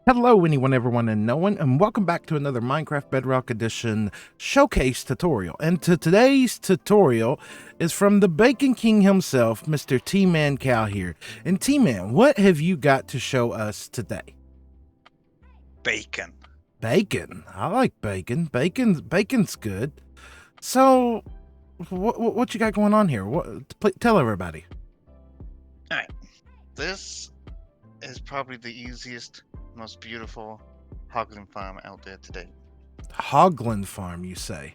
Hello, anyone, everyone, and no one, and welcome back to another Minecraft Bedrock Edition showcase tutorial. And today's tutorial is from the Bacon King himself, Mr. Tman Cow here. And Tman, what have you got to show us today? Bacon. Bacon. I like bacon. Bacon's good. So, what you got going on here? Tell everybody. All right. This is probably the easiest, most beautiful Hoglin Farm out there today. Hoglin Farm, you say?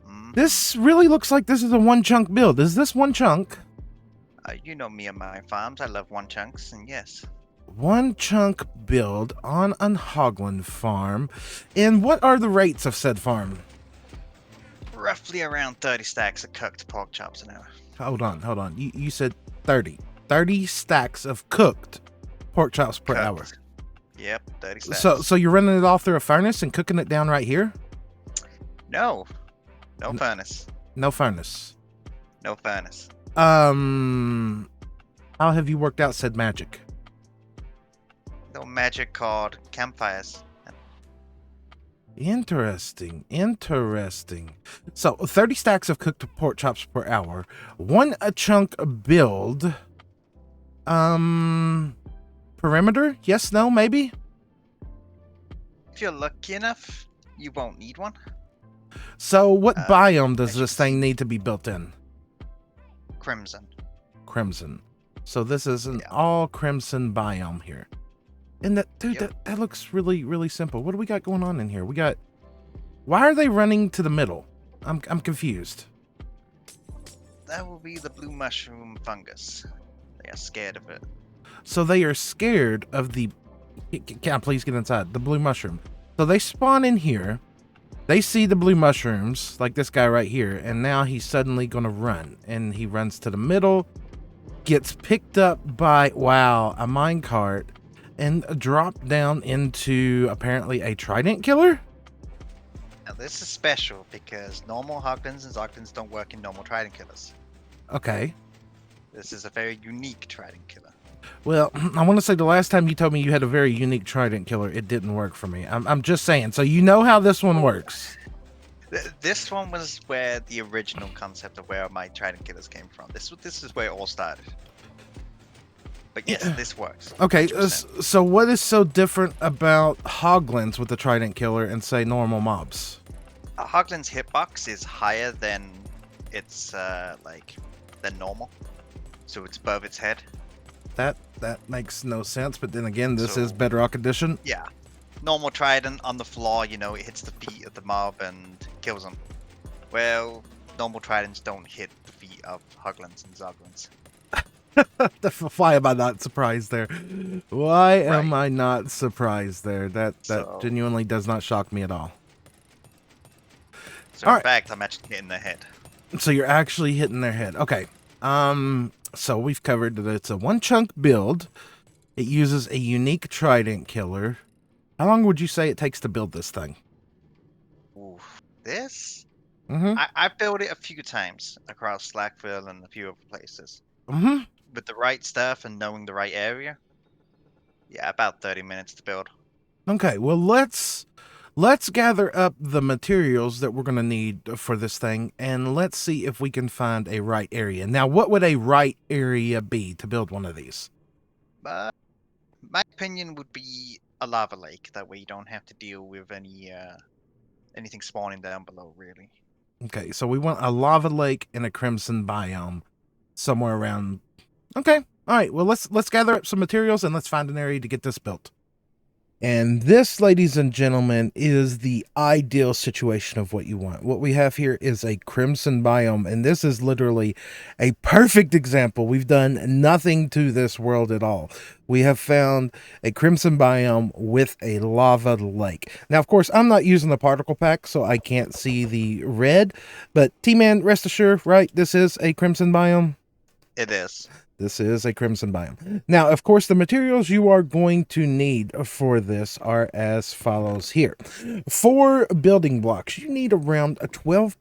Mm. This really looks like this is a one-chunk build. Is this one chunk? You know me and my farms. I love one chunks, and yes. One chunk build on an Hoglin farm. And what are the rates of said farm? Roughly around 30 stacks of cooked pork chops an hour. Hold on. You said 30. 30 stacks of cooked pork chops per hour. Yep, 30 stacks. So you're running it off through a furnace and cooking it down right here? No furnace. No furnace. No furnace. How have you worked out said magic? No magic called campfires. Interesting. So 30 stacks of cooked pork chops per hour. One a chunk build. Perimeter? Yes, no, maybe? If you're lucky enough, you won't need one. So what biome does this thing need to be built in? Crimson. Crimson. So this is an all crimson biome here. And that, dude, that looks really, really simple. What do we got going on in here? We got... Why are they running to the middle? I'm confused. That will be the blue mushroom fungus. They are scared of it. So they are scared of the... Can I please get inside? The blue mushroom. So they spawn in here. They see the blue mushrooms, like this guy right here, and now he's suddenly going to run. And he runs to the middle, gets picked up by, wow, a minecart, and dropped down into, apparently, a trident killer? Now this is special because normal Hoglins and Zoglins don't work in normal trident killers. Okay. This is a very unique trident killer. Well, I want to say the last time you told me you had a very unique trident killer, it didn't work for me. I'm just saying. So you know how this one works. This one was where the original concept of where my trident killers came from. This is where it all started. But yes, this works. Okay, so what is so different about Hoglins with the trident killer and say normal mobs? Hoglin's hitbox is higher than its than normal, so it's above its head. That makes no sense. But then again, this is Bedrock Edition. Yeah, normal trident on the floor, it hits the feet of the mob and kills them. Well, normal tridents don't hit the feet of Hoglins and Zoglins. Why am I not surprised there? Why am I not surprised there? That genuinely does not shock me at all. So in fact, I'm actually hitting their head. So you're actually hitting their head. Okay. So we've covered that it's a one chunk build. It uses a unique trident killer. How long would you say it takes to build this thing? Ooh, this? Mm-hmm. I've built it a few times across Slackville and a few other places. Mm-hmm. With the right stuff and knowing the right area, yeah, about 30 minutes to build. Okay, well let's gather up the materials that we're going to need for this thing, and let's see if we can find a right area. Now, what would a right area be to build one of these? My opinion would be a lava lake. That way you don't have to deal with anything spawning down below, really. Okay, so we want a lava lake in a crimson biome somewhere around... Okay, all right, well, let's gather up some materials and let's find an area to get this built. And this, ladies and gentlemen, is the ideal situation of what you want. What we have here is a crimson biome, and this is literally a perfect example. We've done nothing to this world at all. We have found a crimson biome with a lava lake. Now, of course, I'm not using the particle pack, so I can't see the red, but Tman, rest assured, right, this is a crimson biome? It is. This is a crimson biome. Now, of course, the materials you are going to need for this are as follows here. 4 building blocks. You need around 12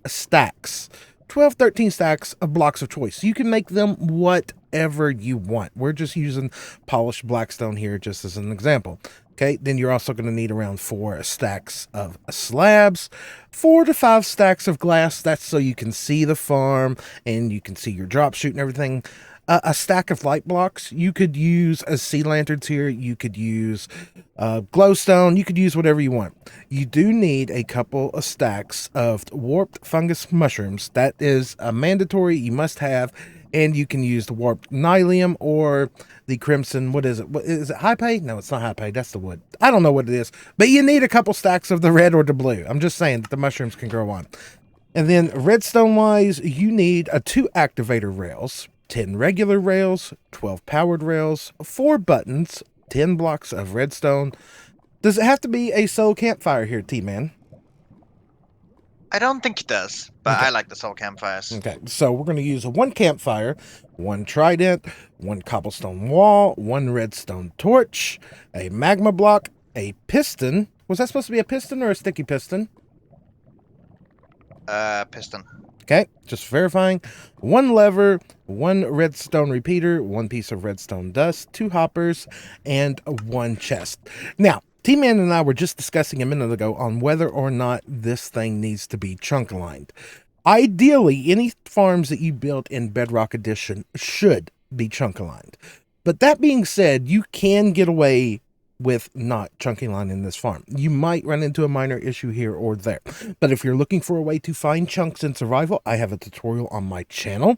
stacks 12, 13 stacks of blocks of choice. You can make them whatever you want. We're just using polished blackstone here just as an example. Okay, then you're also going to need around 4 stacks of slabs, 4 to 5 stacks of glass. That's so you can see the farm and you can see your drop chute and everything. A stack of light blocks. You could use as sea lanterns here. You could use glowstone. You could use whatever you want. You do need a couple of stacks of warped fungus mushrooms. That is a mandatory. You must have. And you can use the warped nylium or the crimson. What is it? What is it? Hypay? No, it's not hypay. That's the wood. I don't know what it is. But you need a couple stacks of the red or the blue. I'm just saying that the mushrooms can grow on. And then redstone-wise, you need 2 activator rails, 10 regular rails, 12 powered rails, 4 buttons, 10 blocks of redstone. Does it have to be a soul campfire here, Tman? I don't think it does, but Okay. I like the soul campfires. Okay, so we're going to use 1 campfire, 1 trident, 1 cobblestone wall, 1 redstone torch, a magma block, a piston. Was that supposed to be a piston or a sticky piston? Piston. Okay, just verifying. 1 lever, 1 redstone repeater, 1 piece of redstone dust, 2 hoppers, and 1 chest. Now, Tman and I were just discussing a minute ago on whether or not this thing needs to be chunk aligned. Ideally, any farms that you build in Bedrock Edition should be chunk aligned. But that being said, you can get away with not chunking line in this farm. You might run into a minor issue here or there. But if you're looking for a way to find chunks in survival, I have a tutorial on my channel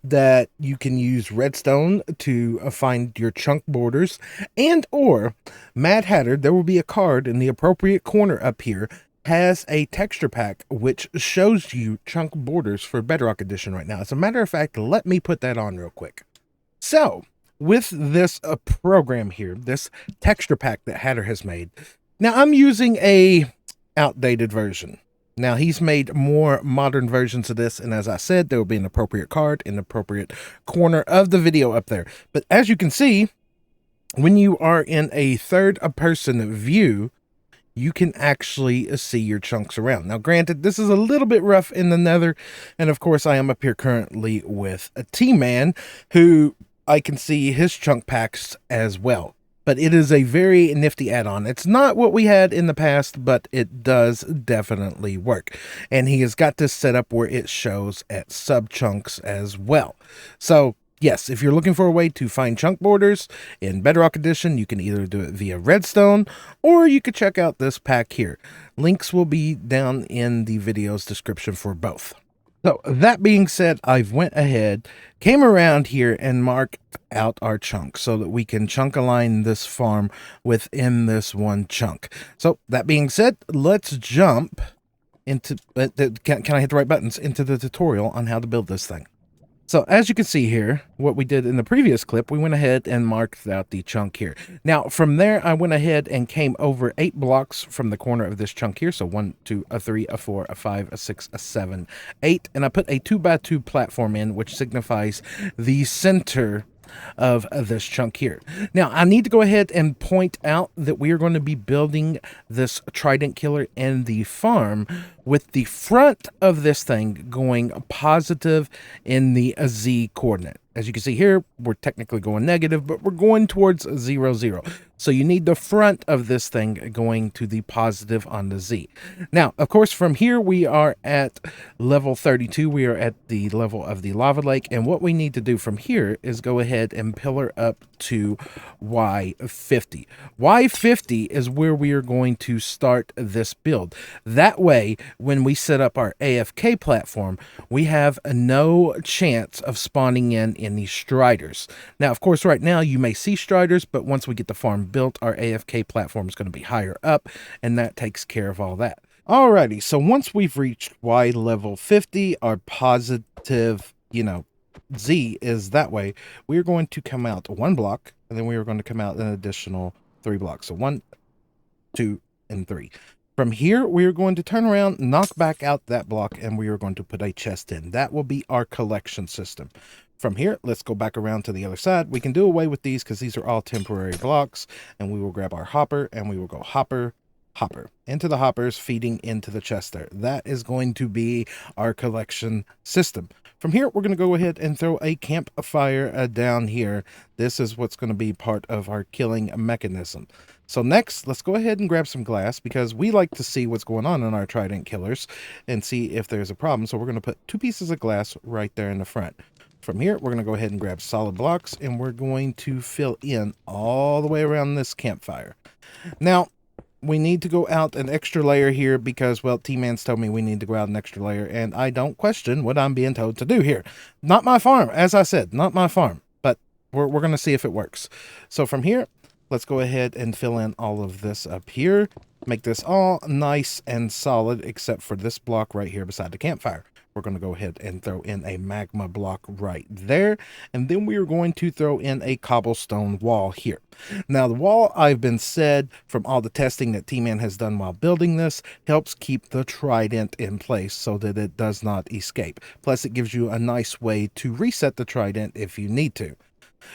that you can use redstone to find your chunk borders, and or Mad Hatter, there will be a card in the appropriate corner up here, has a texture pack which shows you chunk borders for Bedrock Edition right now. As a matter of fact, let me put that on real quick. So, with this program here, this texture pack that Hatter has made. Now, I'm using a outdated version. Now, he's made more modern versions of this, and as I said, there will be an appropriate card in the appropriate corner of the video up there. But as you can see, when you are in a third-person view, you can actually see your chunks around. Now, granted, this is a little bit rough in the nether, and of course, I am up here currently with a Tman, who I can see his chunk packs as well. But it is a very nifty add-on. It's not what we had in the past, but it does definitely work. And he has got this set up where it shows at sub-chunks as well. So, yes, if you're looking for a way to find chunk borders in Bedrock Edition, you can either do it via redstone, or you could check out this pack here. Links will be down in the video's description for both. So that being said, I've went ahead, came around here and marked out our chunks so that we can chunk align this farm within this 1 chunk. So that being said, let's jump into, can I hit the right buttons, into the tutorial on how to build this thing. So as you can see here, what we did in the previous clip, we went ahead and marked out the chunk here. Now, from there, I went ahead and came over 8 blocks from the corner of this chunk here. So 1, 2, a 3, a 4, a 5, a 6, a 7, 8. And I put a 2x2 platform in, which signifies the center of this chunk here. Now, I need to go ahead and point out that we are going to be building this trident killer in the farm with the front of this thing going positive in the Z coordinate. As you can see here, we're technically going negative, but we're going towards 0, 0. So you need the front of this thing going to the positive on the Z. Now, of course, from here, we are at level 32. We are at the level of the lava lake. And what we need to do from here is go ahead and pillar up to Y50. Y50 is where we are going to start this build. That way, when we set up our AFK platform, we have no chance of spawning in any striders. Now, of course, right now you may see striders, but once we get the farm built, our AFK platform is going to be higher up, and that takes care of all that. Alrighty, so once we've reached Y level 50, our positive, Z is that way. We're going to come out 1 block, and then we are going to come out an additional 3 blocks. So 1, 2, and 3. From here, we are going to turn around, knock back out that block, and we are going to put a chest in. That will be our collection system. From here, let's go back around to the other side. We can do away with these because these are all temporary blocks, and we will grab our hopper, and we will go hopper, hopper. Into the hoppers, feeding into the chest there. That is going to be our collection system. From here, we're going to go ahead and throw a campfire down here. This is what's going to be part of our killing mechanism. So next, let's go ahead and grab some glass because we like to see what's going on in our trident killers and see if there's a problem. So we're going to put 2 pieces of glass right there in the front. From here, we're going to go ahead and grab solid blocks and we're going to fill in all the way around this campfire. Now, we need to go out an extra layer here because, well, Tman's told me we need to go out an extra layer, and I don't question what I'm being told to do here. Not my farm, as I said, not my farm, but we're going to see if it works. So from here, let's go ahead and fill in all of this up here. Make this all nice and solid, except for this block right here beside the campfire. We're going to go ahead and throw in a magma block right there. And then we are going to throw in a cobblestone wall here. Now, the wall, I've been said from all the testing that Tman has done while building this, helps keep the trident in place so that it does not escape. Plus, it gives you a nice way to reset the trident if you need to.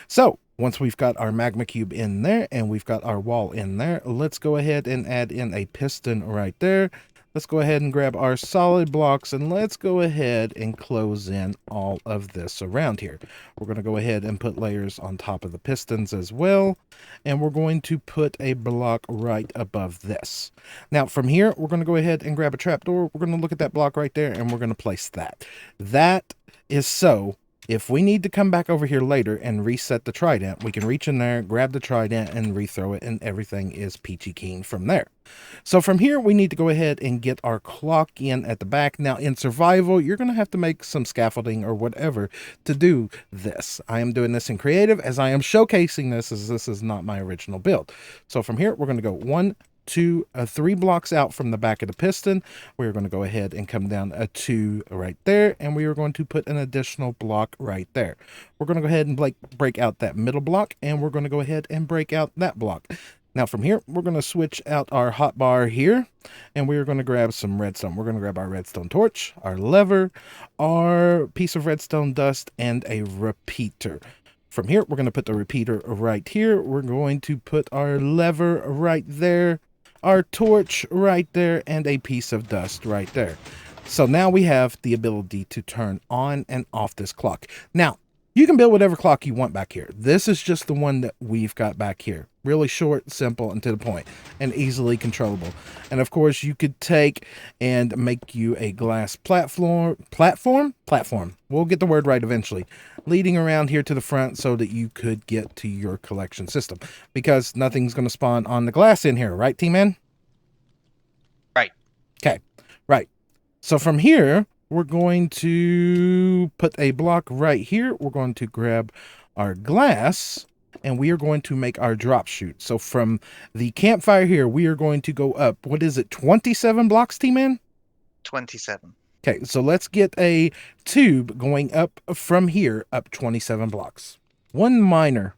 So, once we've got our magma cube in there and we've got our wall in there, let's go ahead and add in a piston right there. Let's go ahead and grab our solid blocks and let's go ahead and close in all of this around here. We're going to go ahead and put layers on top of the pistons as well. And we're going to put a block right above this. Now from here, we're going to go ahead and grab a trapdoor. We're going to look at that block right there and we're going to place that. That is so if we need to come back over here later and reset the trident, we can reach in there, grab the trident, and rethrow it, and everything is peachy keen from there. So from here, we need to go ahead and get our clock in at the back. Now, in survival, you're going to have to make some scaffolding or whatever to do this. I am doing this in creative as I am showcasing this, as this is not my original build. So from here, we're going to go 1, 2, 3 blocks out from the back of the piston. We're going to go ahead and come down a 2 right there, and we are going to put an additional block right there. We're going to go ahead and break out that middle block, and we're going to go ahead and break out that block. Now from here, we're going to switch out our hotbar here, and we are going to grab some redstone. We're going to grab our redstone torch, our lever, our piece of redstone dust, and a repeater. From here, we're going to put the repeater right here. We're going to put our lever right there, our torch right there, and a piece of dust right there. So now we have the ability to turn on and off this clock. Now, you can build whatever clock you want back here. This is just the one that we've got back here. Really short, simple, and to the point, and easily controllable. And of course, you could take and make you a glass platform. We'll get the word right eventually. Leading around here to the front so that you could get to your collection system. Because nothing's going to spawn on the glass in here, right, Tman? Right. Okay, right. So from here, we're going to put a block right here. We're going to grab our glass, and we are going to make our drop chute. So from the campfire here, we are going to go up, what is it, 27 blocks, Tman? 27. Okay, so let's get a tube going up from here, up 27 blocks. One minor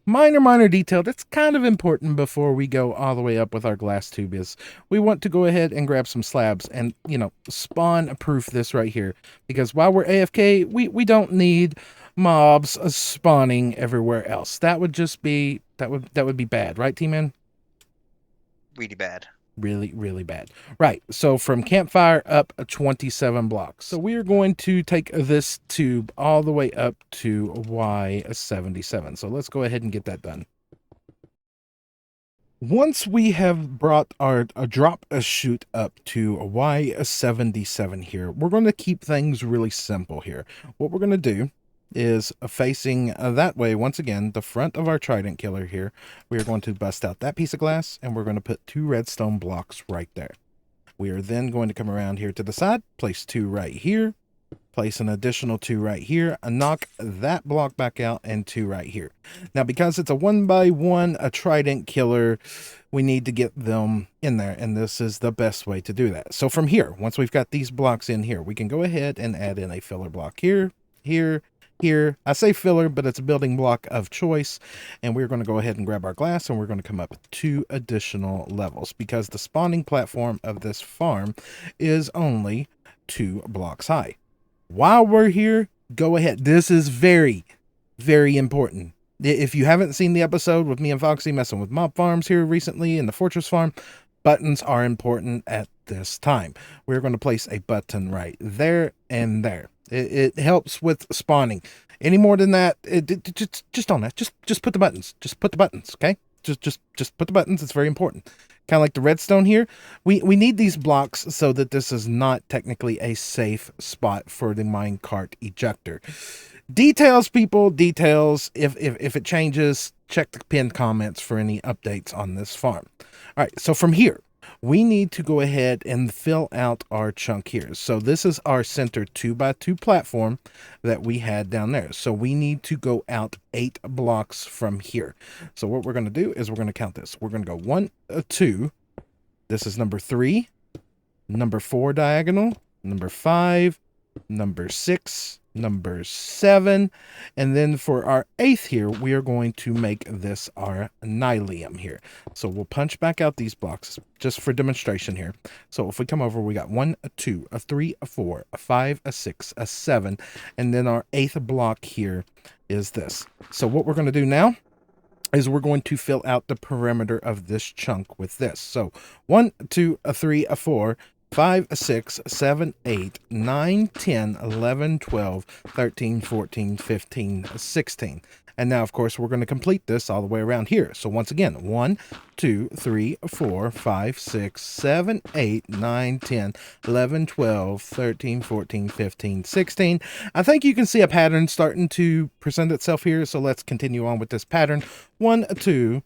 detail that's kind of important before we go all the way up with our glass tube is we want to go ahead and grab some slabs and, you know, spawn proof this right here. Because while we're AFK, we don't need mobs spawning everywhere else. That would just be, that would be bad, right, Tman? Really bad. Really bad. Right, so from campfire up 27 blocks. So we are going to take this tube all the way up to Y77. So let's go ahead and get that done. Once we have brought our drop chute up to Y77 here, we're going to keep things really simple here. What we're going to do is facing that way, once again, the front of our trident killer here, we are going to bust out that piece of glass and we're going to put 2 redstone blocks right there. We are then going to come around here to the side, place 2 right here, place an additional 2 right here, and knock that block back out, and 2 right here. Now, because it's a 1x1, a trident killer, we need to get them in there, and this is the best way to do that. So from here, once we've got these blocks in here, we can go ahead and add in a filler block here, here, here. I say filler, but it's a building block of choice. And we're going to go ahead and grab our glass, and we're going to come up 2 additional levels because the spawning platform of this farm is only 2 blocks high. While we're here, go ahead. This is very, very important. If you haven't seen the episode with me and Foxy messing with mob farms here recently in the fortress farm, Buttons are important at this time. We're going to place a button right there and there. It helps with spawning. Any more than that, just on that. Just put the buttons. Just put the buttons, okay? Just put the buttons. It's very important. Kind of like the redstone here. We need these blocks so that this is not technically a safe spot for the minecart ejector. Details, people, details. If it changes, check the pinned comments for any updates on this farm. All right, so from here, we need to go ahead and fill out our chunk here. So this is our center 2x2 platform that we had down there. So we need to go out 8 blocks from here. So what we're going to do is we're going to count this. We're going to go 1, 2. This is number 3, number 4 diagonal, number 5, number 6, number 7, and then for our 8th here, we are going to make this our nylium here. So we'll punch back out these blocks just for demonstration here. So if we come over, we got 1, 2, 3, 4, 5, 6, 7, and then our 8th block here is this. So what we're going to do now is we're going to fill out the perimeter of this chunk with this. So 1, 2, 3, 4, 5, 6, 7, 8, 9, 10, 11, 12, 13, 14, 15, 16. And now, of course, we're going to complete this all the way around here. So once again, 1, 2, 3, 4, 5, 6, 7, 8, 9, 10, 11, 12, 13, 14, 15, 16. I think you can see a pattern starting to present itself here. So let's continue on with this pattern. 1, 2,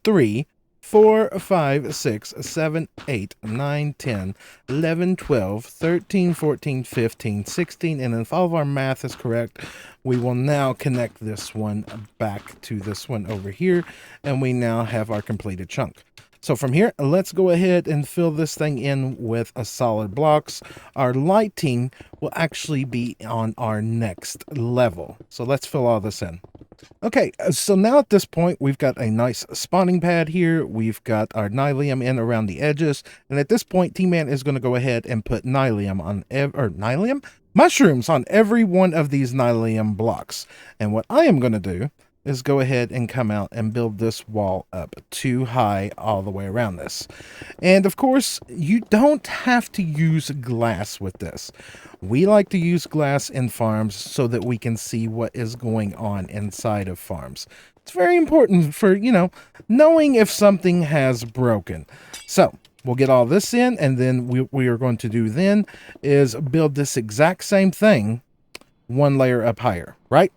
3, 4, 5, 6, 7, 8, 9, 10, 11, 12, 13, 14, 15, 16. And if all of our math is correct, we will now connect this one back to this one over here. And we now have our completed chunk. So from here, let's go ahead and fill this thing in with a solid blocks. Our lighting will actually be on our next level. So let's fill all this in. Okay, so now at this point, we've got a nice spawning pad here. We've got our nylium in around the edges. And at this point, Tman is going to go ahead and put nylium on mushrooms on every one of these nylium blocks. And what I am going to do is go ahead and come out and build this wall up too high all the way around this. And of course, you don't have to use glass with this. We like to use glass in farms so that we can see what is going on inside of farms. It's very important for, knowing if something has broken. So we'll get all this in, and then we are going to do then is build this exact same thing one layer up higher, right?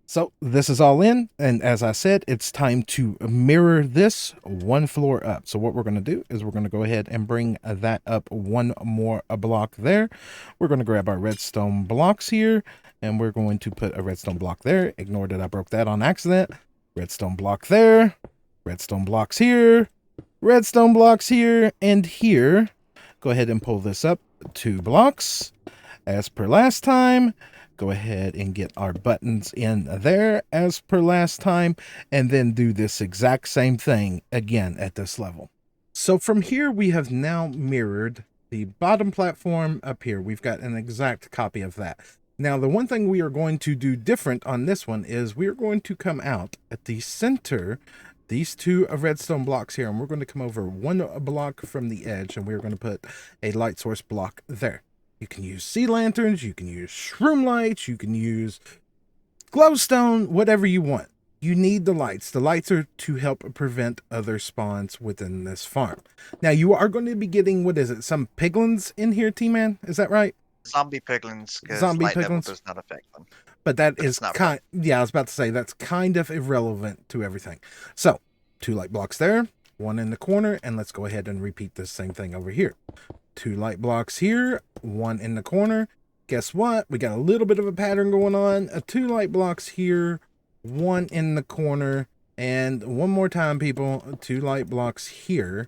So this is all in, and as I said, it's time to mirror this one floor up. So what we're going to do is we're going to go ahead and bring that up one more block there. We're going to grab our redstone blocks here, and we're going to put a redstone block there. Ignore that I broke that on accident. Redstone block there, redstone blocks here, redstone blocks here, and here. Go ahead and pull this up 2 blocks. As per last time, go ahead and get our buttons in there as per last time, and then do this exact same thing again at this level. So from here, we have now mirrored the bottom platform up here. We've got an exact copy of that. Now, the one thing we are going to do different on this one is we are going to come out at the center, these 2 redstone blocks here, and we're going to come over 1 block from the edge, and we're going to put a light source block there. You can use sea lanterns, you can use shroom lights, you can use glowstone, whatever you want. You need the lights. The lights are to help prevent other spawns within this farm. Now, you are going to be getting, what is it, some piglins in here, Tman? Is that right? Zombie piglins, because Zombie light level piglins does not affect them. But that is kind, yeah, I was about to say, that's kind of irrelevant to everything. So, 2 light blocks there, 1 in the corner, and let's go ahead and repeat this same thing over here. 2 light blocks here, 1 in the corner. Guess what? We got a little bit of a pattern going on. 2 light blocks here, 1 in the corner, and one more time, people, 2 light blocks here,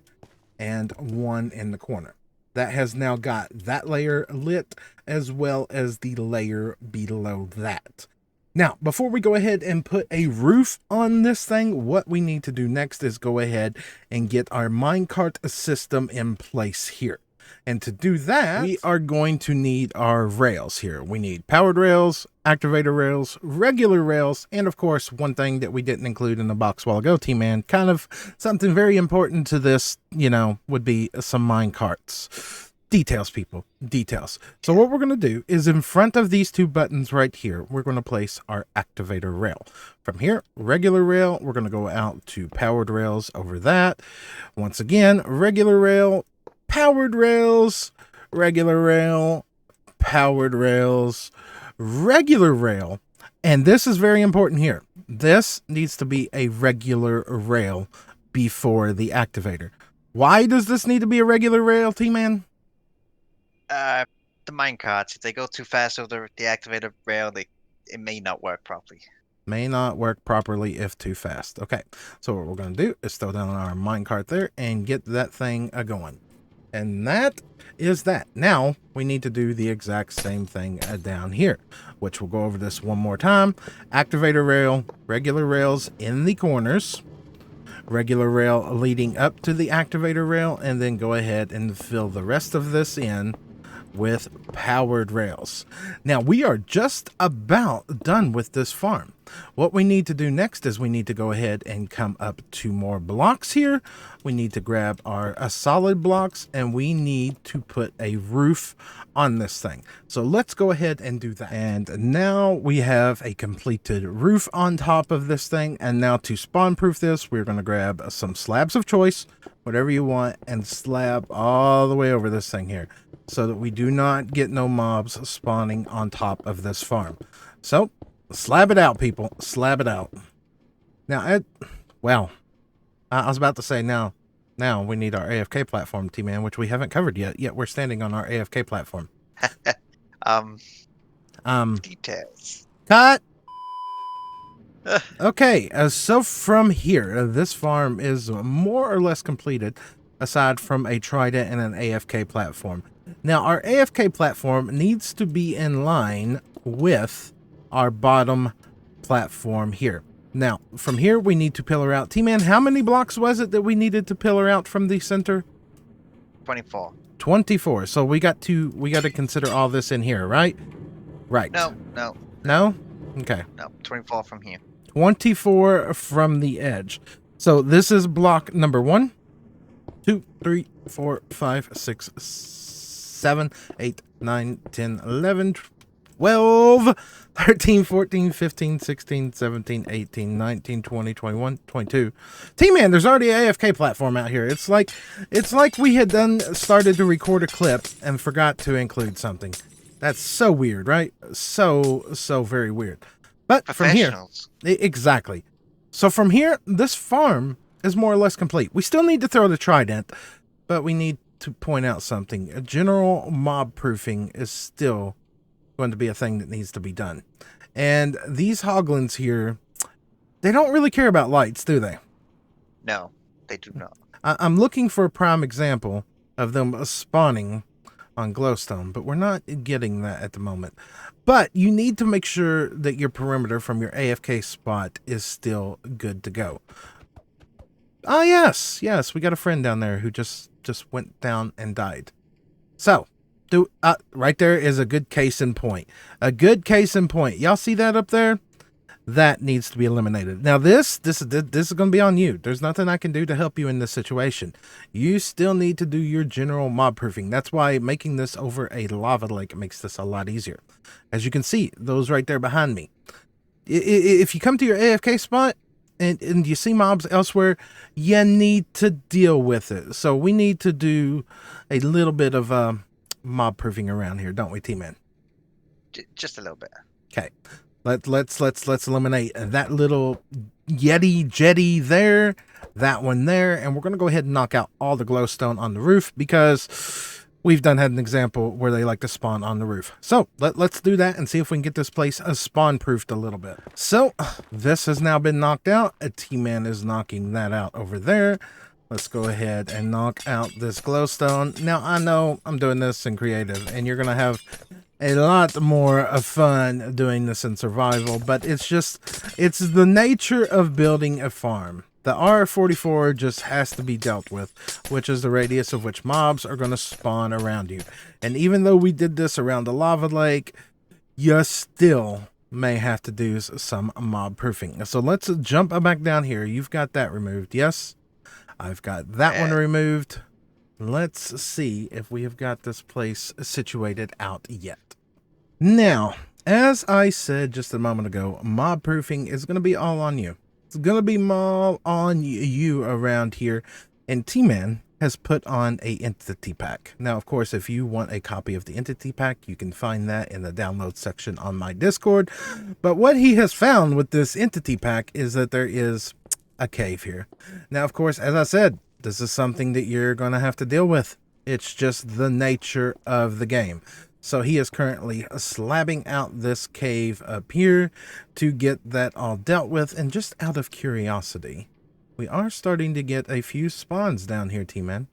and 1 in the corner. That has now got that layer lit as well as the layer below that. Now, before we go ahead and put a roof on this thing, what we need to do next is go ahead and get our minecart system in place here. And to do that, we are going to need our rails here. We need powered rails, activator rails, regular rails, and of course, one thing that we didn't include in the box a while ago, Tman, kind of something very important to this, you know, would be some mine carts. Details, people, details. So what we're going to do is in front of these two buttons right here, we're going to place our activator rail. From here, regular rail, we're going to go out to powered rails over that. Once again, regular rail, powered rails, regular rail, powered rails, regular rail. And this is very important here. This needs to be a regular rail before the activator. Why does this need to be a regular rail, Tman? The minecarts, if they go too fast over the activated rail, it may not work properly. May not work properly if too fast. Okay, so what we're going to do is throw down our minecart there and get that thing going. And that is that. Now, we need to do the exact same thing down here, which we'll go over this one more time. Activator rail, regular rails in the corners, regular rail leading up to the activator rail, and then go ahead and fill the rest of this in with powered rails. Now we are just about done with this farm. What we need to do next is we need to go ahead and come up 2 more blocks here. We need to grab our solid blocks and we need to put a roof on this thing. So let's go ahead and do that. And now we have a completed roof on top of this thing. And now to spawn proof this, we're going to grab some slabs of choice, whatever you want, and slab all the way over this thing here, so that we do not get no mobs spawning on top of this farm. So, slab it out, people. Slab it out. Now, well, I was about to say now we need our AFK platform, Tman, which we haven't covered yet. Yet we're standing on our AFK platform. Details. Cut! Okay, so from here, this farm is more or less completed, aside from a trident and an AFK platform. Now, our AFK platform needs to be in line with our bottom platform here. Now, from here, we need to pillar out. Tman, how many blocks was it that we needed to pillar out from the center? 24. 24. So we got to consider all this in here, right? Right. No. No? Okay. No, 24 from here. 24 from the edge. So this is block number 1, 2, 3, 4, 5, 6, 7, 8, 9, 10, 11, 12, 13, 14, 15, 16, 17, 18, 19, 20, 21, 22. Tman, there's already an AFK platform out here. It's like we had started to record a clip and forgot to include something. That's so weird, right? So very weird. But from here, exactly. So from here, this farm is more or less complete. We still need to throw the trident, but we need to point out something. A general mob proofing is still going to be a thing that needs to be done. And these hoglins here, they don't really care about lights, do they? No, they do not. I'm looking for a prime example of them spawning on glowstone, but we're not getting that at the moment. But you need to make sure that your perimeter from your AFK spot is still good to go. Ah, yes, we got a friend down there who just went down and died. So, right there is a good case in point. A good case in point. Y'all see that up there? That needs to be eliminated. Now this is going to be on you. There's nothing I can do to help you in this situation. You still need to do your general mob proofing. That's why making this over a lava lake makes this a lot easier. As you can see, those right there behind me. If you come to your AFK spot and you see mobs elsewhere, you need to deal with it. So we need to do a little bit of mob proofing around here, don't we, Tman? Just a little bit. Okay. Let's eliminate that little Yeti jetty there, that one there, and we're going to go ahead and knock out all the glowstone on the roof because we've had an example where they like to spawn on the roof. So let's do that and see if we can get this place spawn proofed a little bit. So this has now been knocked out. A Tman is knocking that out over there. Let's go ahead and knock out this glowstone. Now I know I'm doing this in creative and you're going to have a lot more of fun doing this in survival, but it's the nature of building a farm The R44 just has to be dealt with, which is the radius of which mobs are going to spawn around you. And even though we did this around the lava lake, you still may have to do some mob proofing. So let's jump back down here. You've got that removed. Yes, I've got that one removed. Let's see if we have got this place situated out yet. Now, as I said just a moment ago, mob proofing is going to be all on you. It's going to be all on you around here. And Tman has put on a entity pack. Now, of course, if you want a copy of the entity pack, you can find that in the download section on my Discord. But what he has found with this entity pack is that there is a cave here. Now, of course, as I said, this is something that you're going to have to deal with. It's just the nature of the game. So he is currently slabbing out this cave up here to get that all dealt with. And just out of curiosity, we are starting to get a few spawns down here, Tman.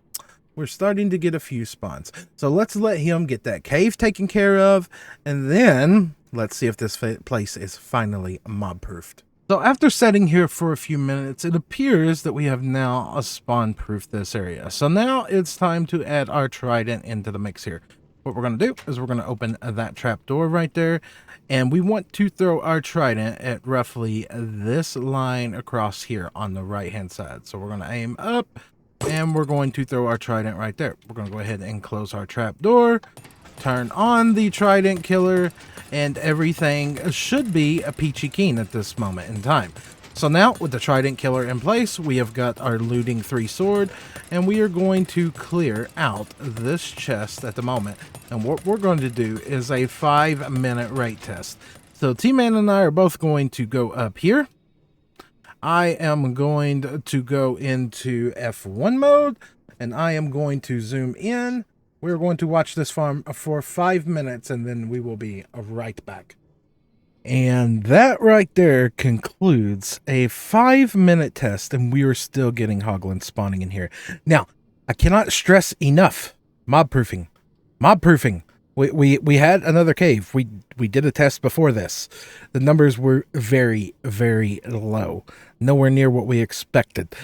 We're starting to get a few spawns. So let's let him get that cave taken care of. And then let's see if this place is finally mob-proofed. So after setting here for a few minutes, it appears that we have now spawn-proofed this area. So now it's time to add our trident into the mix here. What we're going to do is we're going to open that trap door right there, and we want to throw our trident at roughly this line across here on the right hand side. So we're going to aim up, and we're going to throw our trident right there. We're going to go ahead and close our trap door, turn on the trident killer, and everything should be a peachy keen at this moment in time. So now, with the trident killer in place, we have got our looting 3 sword, and we are going to clear out this chest at the moment. And what we're going to do is a 5-minute rate test. So Tman and I are both going to go up here. I am going to go into F1 mode, and I am going to zoom in. We're going to watch this farm for 5 minutes, and then we will be right back. And that right there concludes a 5-minute test, and we are still getting hoglins spawning in here. Now, I cannot stress enough, mob proofing. Mob proofing. We had another cave. We did a test before this. The numbers were very, very low. Nowhere near what we expected.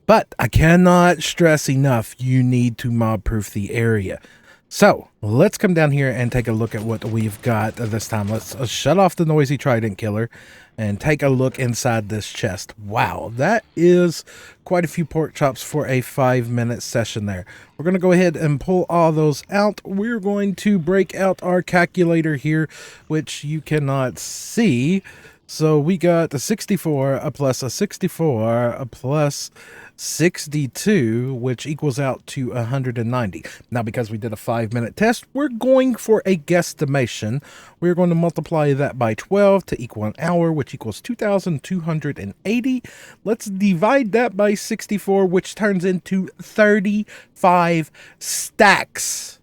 But I cannot stress enough, you need to mob proof the area. So let's come down here and take a look at what we've got this time. Let's shut off the noisy trident killer and take a look inside this chest. Wow, that is quite a few pork chops for a 5-minute session there. We're going to go ahead and pull all those out. We're going to break out our calculator here, which you cannot see. So we got a 64 plus a 64 plus 62, which equals out to 190. Now, because we did a 5-minute test, we're going for a guesstimation. We're going to multiply that by 12 to equal an hour, which equals 2,280. Let's divide that by 64, which turns into 35 stacks.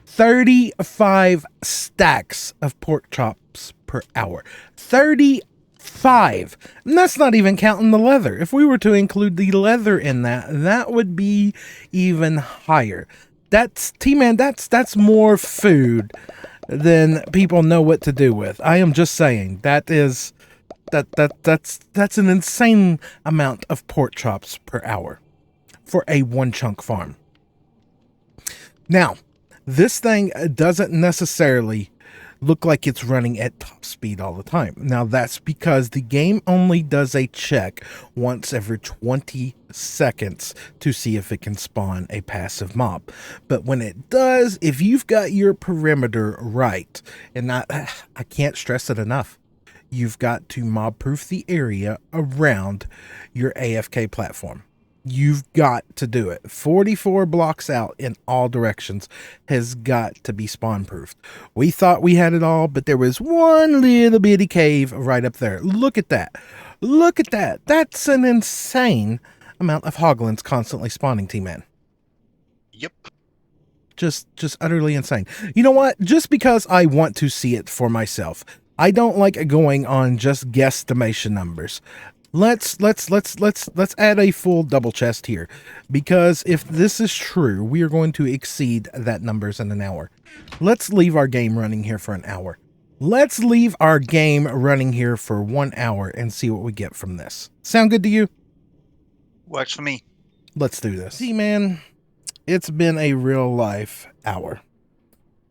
35 stacks of pork chops per hour. 35. And that's not even counting the leather. If we were to include the leather in that, that would be even higher. That's Tman, that's more food than people know what to do with. I am just saying that's an insane amount of pork chops per hour for a 1-chunk farm. Now, this thing doesn't necessarily look like it's running at top speed all the time. Now, that's because the game only does a check once every 20 seconds to see if it can spawn a passive mob. But when it does, if you've got your perimeter right, and I can't stress it enough, you've got to mob-proof the area around your AFK platform. You've got to do it. 44 blocks out in all directions has got to be spawn-proofed. We thought we had it all, but there was one little bitty cave right up there. Look at that. Look at that. That's an insane amount of hoglins constantly spawning, Tman. Yep. Just utterly insane. You know what? Just because I want to see it for myself, I don't like going on just guesstimation numbers. Let's add a full double chest here, because if this is true, we are going to exceed that numbers in an hour. Let's leave our game running here for an hour. Let's leave our game running here for 1 hour and see what we get from this. Sound good to you? Works for me. Let's do this. Tman, it's been a real life hour.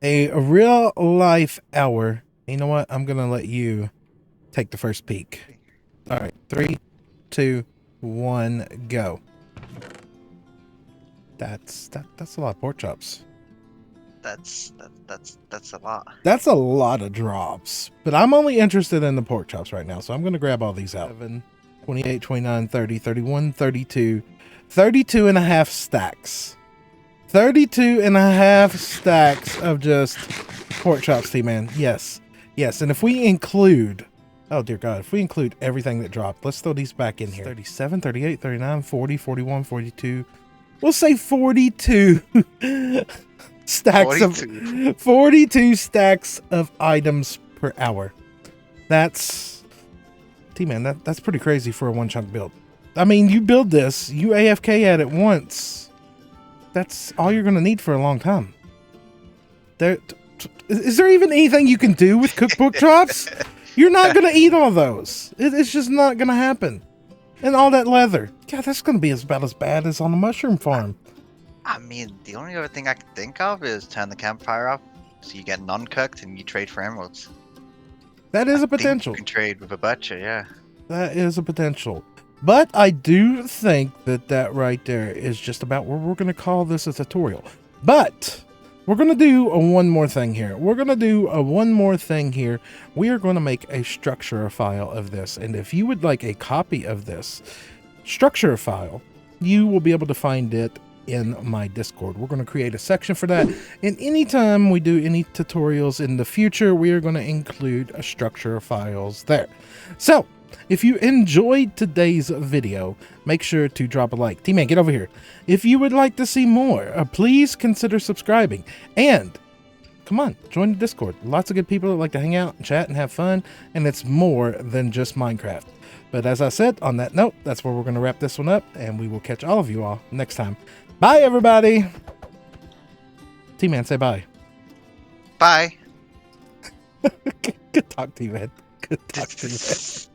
A real life hour. You know what? I'm going to let you take the first peek. All right. 3, 2, 1, go. That's a lot of pork chops. That's a lot. That's a lot of drops. But I'm only interested in the pork chops right now, so I'm going to grab all these out. 7, 28, 29, 30, 31, 32, 32 and a half stacks. 32 and a half stacks of just pork chops, Tman. Yes. Yes. And if we include, oh dear God, if we include everything that dropped, let's throw these back in here. 37, 38, 39, 40, 41, 42. We'll say 42 stacks 42. of 42 stacks of items per hour. That's Tman, that's pretty crazy for a one chunk build. I mean, you build this, you AFK at it once. That's all you're going to need for a long time. Is there even anything you can do with cooked pork chops? You're not going to eat all those. It's just not going to happen. And all that leather. God, that's going to be about as bad as on the mushroom farm. I mean, the only other thing I can think of is turn the campfire off so you get non-cooked and you trade for emeralds. That is I a potential. think you can trade with a butcher, yeah. That is a potential. But I do think that right there is just about where we're going to call this a tutorial. But we're going to do one more thing here. We are going to make a structure file of this. And if you would like a copy of this structure file, you will be able to find it in my Discord. We're going to create a section for that. And anytime we do any tutorials in the future, we are going to include a structure files there. So if you enjoyed today's video, make sure to drop a like. Tman, get over here. If you would like to see more, please consider subscribing. And come on, join the Discord. Lots of good people that like to hang out and chat and have fun. And it's more than just Minecraft. But as I said, on that note, that's where we're going to wrap this one up. And we will catch all of you all next time. Bye, everybody. Tman, say bye. Bye. Good talk to you, man. Good talk to you, man.